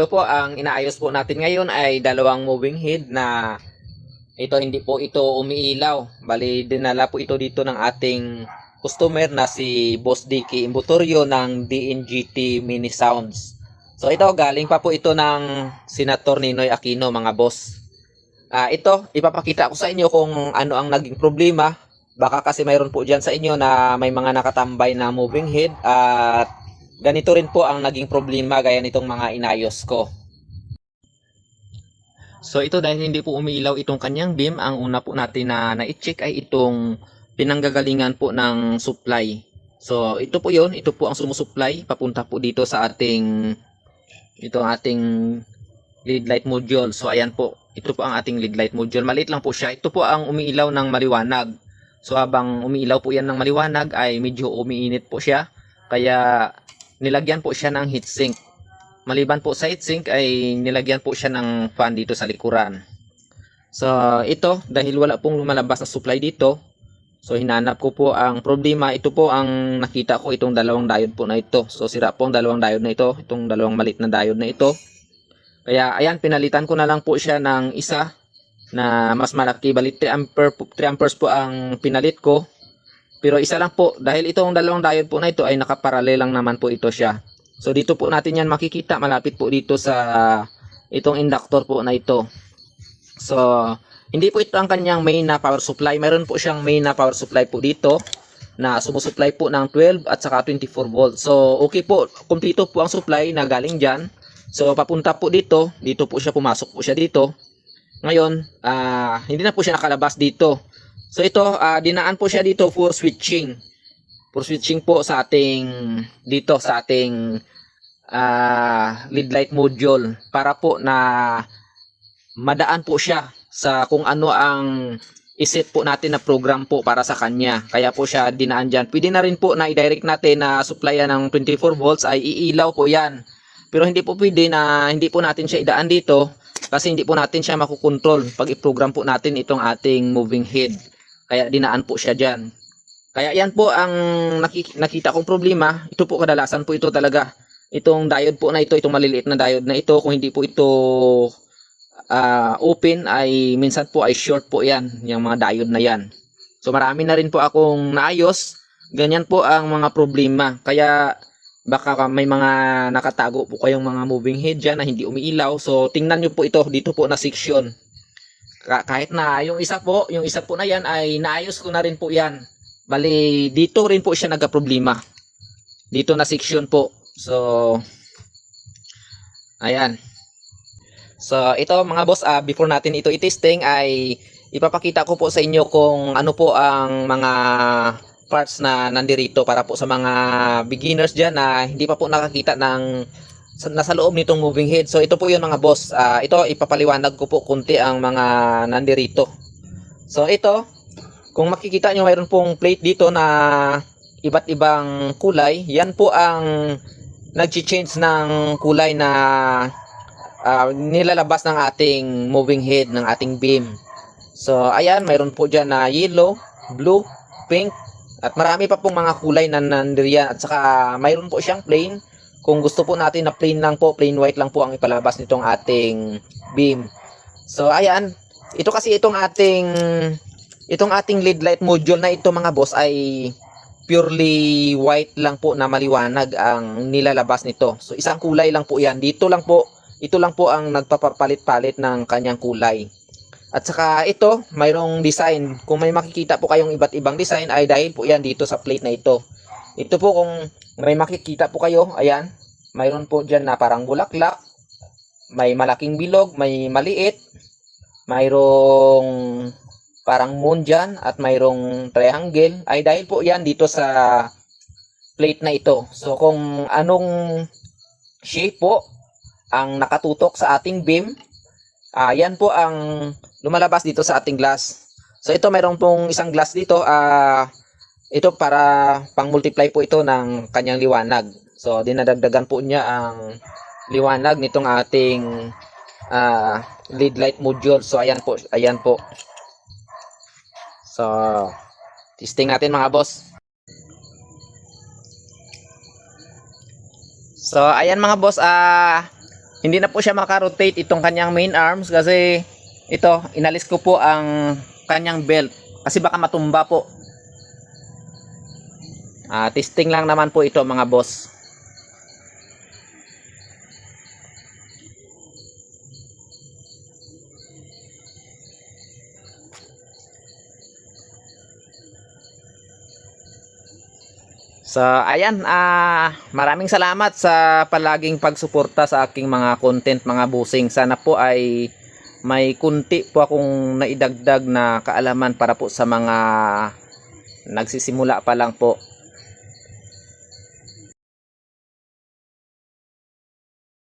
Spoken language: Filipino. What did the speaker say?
Ito po ang inaayos po natin ngayon ay dalawang moving head na ito hindi po ito umiilaw. Bali dinala po ito dito ng ating customer na si Boss Dicky Imbutorio ng DNGT Mini Sounds. So ito galing pa po ito ng Senator Ninoy Aquino mga boss. Ito ipapakita ko sa inyo kung ano ang naging problema. Baka kasi mayroon po dyan sa inyo na may mga nakatambay na moving head at ganito rin po ang naging problema gaya nitong mga inayos ko. So ito dahil hindi po umiilaw itong kanyang beam, ang una po natin na na-check ay itong pinanggagalingan po ng supply. So ito po yon, ito po ang sumusupply papunta po dito sa ating lead light module. So ayan po, ito po ang ating lead light module. Maliit lang po siya. Ito po ang umiilaw ng maliwanag. So habang umiilaw po yan ng maliwanag ay medyo umiinit po siya. Kaya nilagyan po siya ng heatsink. Maliban po sa heatsink ay nilagyan po siya ng fan dito sa likuran. So ito dahil wala pong lumalabas na supply dito. So hinanap ko po ang problema. Ito po ang nakita ko, itong dalawang diode po na ito. So sira po ang dalawang diode na ito. Itong dalawang maliit na diode na ito. Kaya ayan, pinalitan ko na lang po siya ng isa na mas malaki. Bali 3 amperes po ang pinalit ko. Pero isa lang po, dahil itong dalawang diode po na ito ay nakaparallel lang naman po ito siya. So dito po natin yan makikita, malapit po dito sa itong inductor po na ito. So hindi po ito ang kanyang main na power supply. Mayroon po siyang main na power supply po dito na sumusupply po ng 12 at saka 24 volts. So okay po, kumpleto po ang supply na galing dyan. So papunta po dito, dito po siya, pumasok po siya dito. Ngayon, hindi na po siya nakalabas dito. So ito, dinaan po siya dito for switching. For switching po sa ating, dito sa ating lead light module. Para po na madaan po siya sa kung ano ang iset po natin na program po para sa kanya. Kaya po siya dinaan dyan. Pwede na rin po na i-direct natin na supplyan ng 24 volts ay iilaw po yan. Pero hindi po pwede na hindi po natin siya idaan dito kasi hindi po natin siya makukontrol pag i-program po natin itong ating moving head. Kaya dinaan po siya dyan. Kaya yan po ang nakita kong problema. Ito po kadalasan po ito talaga. Itong diode po na ito, itong maliliit na diode na ito, kung hindi po ito open ay minsan po ay short po yan, yung mga diode na yan. So marami na rin po akong naayos. Ganyan po ang mga problema. Kaya baka may mga nakatago po kayong mga moving head dyan na hindi umiilaw. So tingnan nyo po ito dito po na section. Kahit na yung isa po na yan ay naayos ko na rin po yan. Bali dito rin po siya nagka-problema. Dito na section po. So ayan. So ito mga boss, before natin ito i-testing ay ipapakita ko po sa inyo kung ano po ang mga parts na nandirito para po sa mga beginners dyan na hindi pa po nakakita ng nasa loob nitong moving head. So ito po yun mga boss. Ito ipapaliwanag ko po kunti ang mga nandirito. So ito, kung makikita nyo mayroon pong plate dito na iba't ibang kulay. Yan po ang nag-change ng kulay na nilalabas ng ating moving head, ng ating beam. So ayan, mayroon po dyan na yellow, blue, pink, at marami pa pong mga kulay na nandiriyan. At saka mayroon po siyang plain. Kung gusto po natin na plain lang po, plain white lang po ang ipalabas nitong ating beam. So ayan, ito kasi itong ating lead light module na ito mga boss ay purely white lang po na maliwanag ang nilalabas nito. So isang kulay lang po yan. Ito lang po ang nagpapapalit-palit ng kanyang kulay. At saka ito, mayroong design. Kung may makikita po kayong iba't ibang design ay dahil po yan dito sa plate na ito. Ito po kung may makikita po kayo, ayan, mayroon po dyan na parang bulaklak, may malaking bilog, may maliit, mayroong parang moon dyan, at mayroong triangle, ay dahil po yan dito sa plate na ito. So kung anong shape po ang nakatutok sa ating beam, yan po ang lumalabas dito sa ating glass. So ito mayroon pong isang glass dito. Ito para pang multiply po ito ng kanyang liwanag. So dinadagdagan po niya ang liwanag nitong ating lead light module. So ayan po, ayan po. So testing natin mga boss. So ayan mga boss, hindi na po siya makarotate itong kanyang main arms kasi ito, inalis ko po ang kanyang belt kasi baka matumba po. Testing lang naman po ito mga boss. So, ayan, maraming salamat sa palaging pagsuporta sa aking mga content mga busing. Sana po ay may kunti po akong naidagdag na kaalaman para po sa mga nagsisimula pa lang po.